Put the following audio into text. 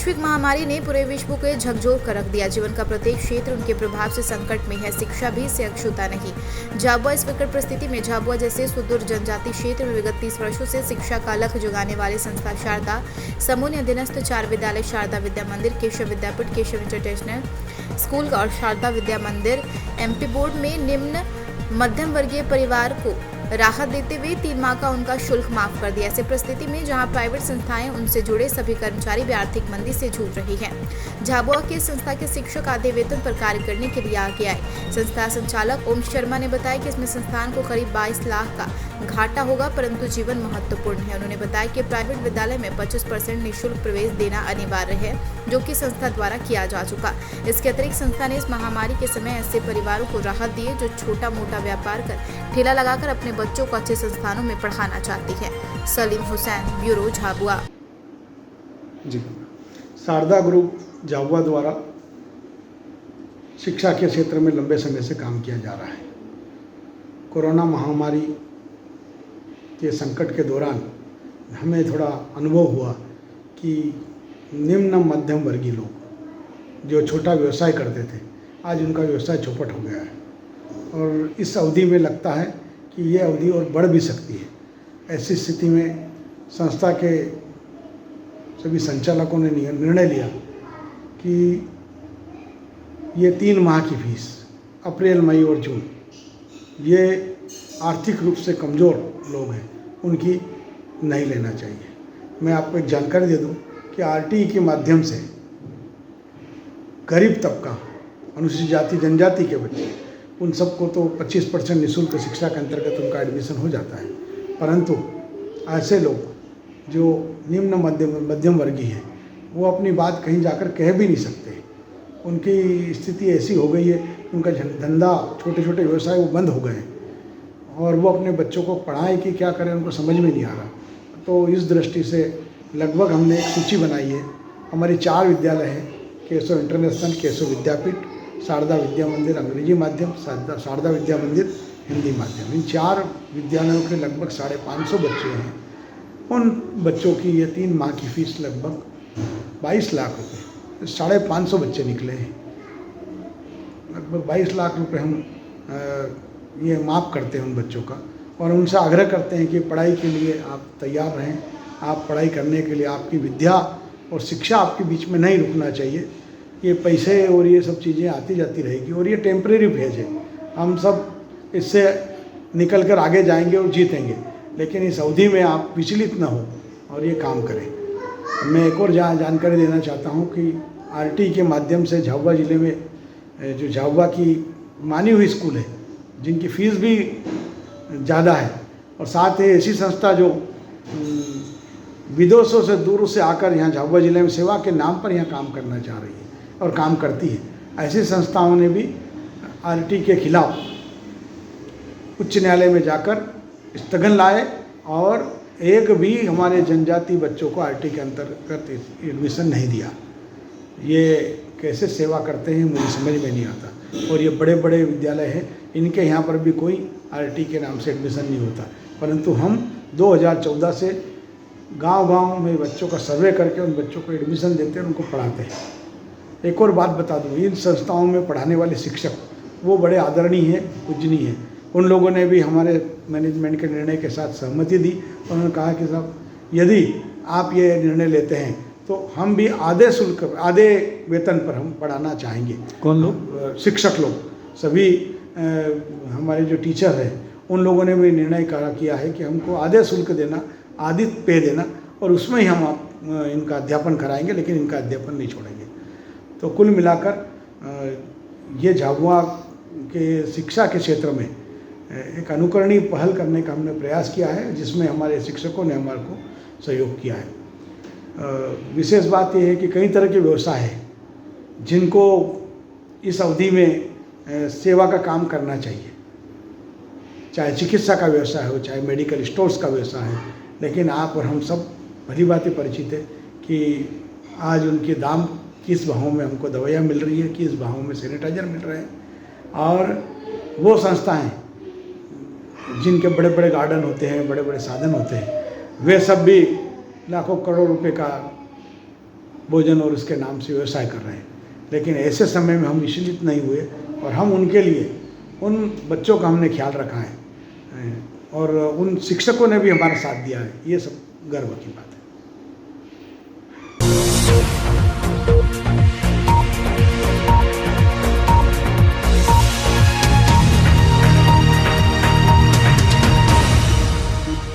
वैश्विक महामारी ने पूरे विश्व को झकझोर कर रख दिया। जीवन का प्रत्येक क्षेत्र उनके प्रभाव से संकट में है। शिक्षा भी इससे अछूता नहीं। झाबुआ इस विकट परिस्थिति में झाबुआ जैसे सुदूर जनजाति क्षेत्र में विगत 30 वर्षों से शिक्षा का अलख जगाने वाले संस्था शारदा समूह ने अधीनस्थ 4 विद्यालय शारदा विद्या मंदिर, केशव विद्यापीठ, केशव इंटरनेशनल स्कूल और शारदा विद्या मंदिर एमपी बोर्ड में निम्न मध्यम वर्गीय परिवार को राहत देते हुए 3 माह का उनका शुल्क माफ कर दिया। ऐसी परिस्थिति में जहां प्राइवेट संस्थाएं उनसे जुड़े सभी कर्मचारी भी आर्थिक मंदी से जूझ रही हैं, झाबुआ की संस्था के शिक्षक आधे वेतन पर कार्य करने के लिए आगे आए। संस्था संचालक ओम शर्मा ने बताया कि इसमें संस्थान को करीब 22 लाख का घाटा होगा, परंतु जीवन महत्वपूर्ण है। उन्होंने बताया कि प्राइवेट विद्यालय में 25% निःशुल्क प्रवेश देना अनिवार्य है, जो कि संस्था द्वारा किया जा चुका। इसके अतिरिक्त संस्था ने इस महामारी के समय ऐसे परिवारों को राहत दी है जो छोटा मोटा व्यापार कर ठेला लगाकर अपने बच्चों को अच्छे संस्थानों में पढ़ाना चाहती है। सलीम हुसैन, ब्यूरो, झाबुआ। जी, शारदा ग्रुप झाबुआ द्वारा शिक्षा के क्षेत्र में लंबे समय से काम किया जा रहा है। कोरोना महामारी के संकट के दौरान हमें थोड़ा अनुभव हुआ कि निम्न मध्यम वर्गीय लोग जो छोटा व्यवसाय करते थे, आज उनका व्यवसाय चौपट हो गया है और इस अवधि में लगता है कि ये अवधि और बढ़ भी सकती है। ऐसी स्थिति में संस्था के सभी संचालकों ने निर्णय लिया कि ये 3 माह की फीस अप्रैल, मई और जून, ये आर्थिक रूप से कमज़ोर लोग हैं, उनकी नहीं लेना चाहिए। मैं आपको एक जानकारी दे दूं कि आरटीई के माध्यम से गरीब तबका, अनुसूचित जाति जनजाति के बच्चे, उन सबको तो 25% निःशुल्क शिक्षा के अंतर्गत उनका एडमिशन हो जाता है, परंतु ऐसे लोग जो निम्न मध्यम वर्गीय हैं, वो अपनी बात कहीं जाकर कह भी नहीं सकते। उनकी स्थिति ऐसी हो गई है कि उनका धंधा, छोटे छोटे व्यवसाय वो बंद हो गए हैं और वो अपने बच्चों को पढ़ाएं कि क्या करें, उनको समझ में नहीं आ रहा। तो इस दृष्टि से लगभग हमने एक सूची बनाई है। हमारी 4 विद्यालय हैं, केशव इंटरनेशनल, केशव विद्यापीठ, शारदा विद्या मंदिर अंग्रेजी माध्यम, शारदा विद्या मंदिर हिंदी माध्यम। इन 4 विद्यालयों के लगभग 550 बच्चे हैं। उन बच्चों की ये 3 माह की फीस लगभग 22 लाख रुपये, 550 बच्चे निकले हैं। लगभग 22 लाख रुपये हम ये माफ़ करते हैं उन बच्चों का और उनसे आग्रह करते हैं कि पढ़ाई के लिए आप तैयार रहें। आप पढ़ाई करने के लिए, आपकी विद्या और शिक्षा आपके बीच में नहीं रुकना चाहिए। ये पैसे और ये सब चीज़ें आती जाती रहेगी और ये टेम्परेरी फेज है। हम सब इससे निकल कर आगे जाएंगे और जीतेंगे, लेकिन इस अवधि में आप विचलित ना हो और ये काम करें। मैं एक और जानकारी देना चाहता हूँ कि आरटी के माध्यम से झाबुआ ज़िले में जो झाबुआ की मानी हुई स्कूल है, जिनकी फ़ीस भी ज़्यादा है और साथ ही ऐसी संस्था जो विदेशों से दूर से आकर यहाँ झाबुआ ज़िले में सेवा के नाम पर यहाँ काम करना चाह रही है और काम करती है, ऐसी संस्थाओं ने भी आरटी के खिलाफ उच्च न्यायालय में जाकर स्थगन लाए और एक भी हमारे जनजाति बच्चों को आरटी के अंतर्गत एडमिशन नहीं दिया। ये कैसे सेवा करते हैं मुझे समझ में नहीं आता। और ये बड़े बड़े विद्यालय हैं, इनके यहाँ पर भी कोई आरटी के नाम से एडमिशन नहीं होता, परंतु हम 2014 से गांव-गांव में बच्चों का सर्वे करके उन बच्चों को एडमिशन देते हैं, उनको पढ़ाते हैं। एक और बात बता दूँ, इन संस्थाओं में पढ़ाने वाले शिक्षक वो बड़े आदरणीय हैं, पूजनीय हैं। उन लोगों ने भी हमारे मैनेजमेंट के निर्णय के साथ सहमति दी। उन्होंने कहा कि साहब, यदि आप ये निर्णय लेते हैं तो हम भी आधे शुल्क, आधे वेतन पर हम पढ़ाना चाहेंगे। कौन लोग? शिक्षक लोग, सभी हमारे जो टीचर हैं, उन लोगों ने भी निर्णय किया है कि हमको आधे शुल्क देना, आधी पे देना और उसमें ही हम इनका अध्यापन कराएंगे, लेकिन इनका अध्यापन नहीं छोड़ेंगे। तो कुल मिलाकर ये झाबुआ के शिक्षा के क्षेत्र में एक अनुकरणीय पहल करने का हमने प्रयास किया है, जिसमें हमारे शिक्षकों ने हमारे को सहयोग किया है। विशेष बात यह है कि कई तरह के व्यवसाय हैं जिनको इस अवधि में सेवा का काम करना चाहिए, चाहे चिकित्सा का व्यवसाय हो, चाहे मेडिकल स्टोर्स का व्यवसाय है, लेकिन आप और हम सब भली बातें परिचित है कि आज उनके दाम किस भाव में हमको दवाइयाँ मिल रही है, किस भाव में सैनिटाइजर मिल रहे हैं। और वो संस्थाएं जिनके बड़े बड़े गार्डन होते हैं, बड़े बड़े साधन होते हैं, वे सब भी लाखों करोड़ रुपए का भोजन और उसके नाम से व्यवसाय कर रहे हैं। लेकिन ऐसे समय में हम विचलित नहीं हुए और हम उनके लिए, उन बच्चों का हमने ख्याल रखा है और उन शिक्षकों ने भी हमारा साथ दिया है। ये सब गर्व की बात है।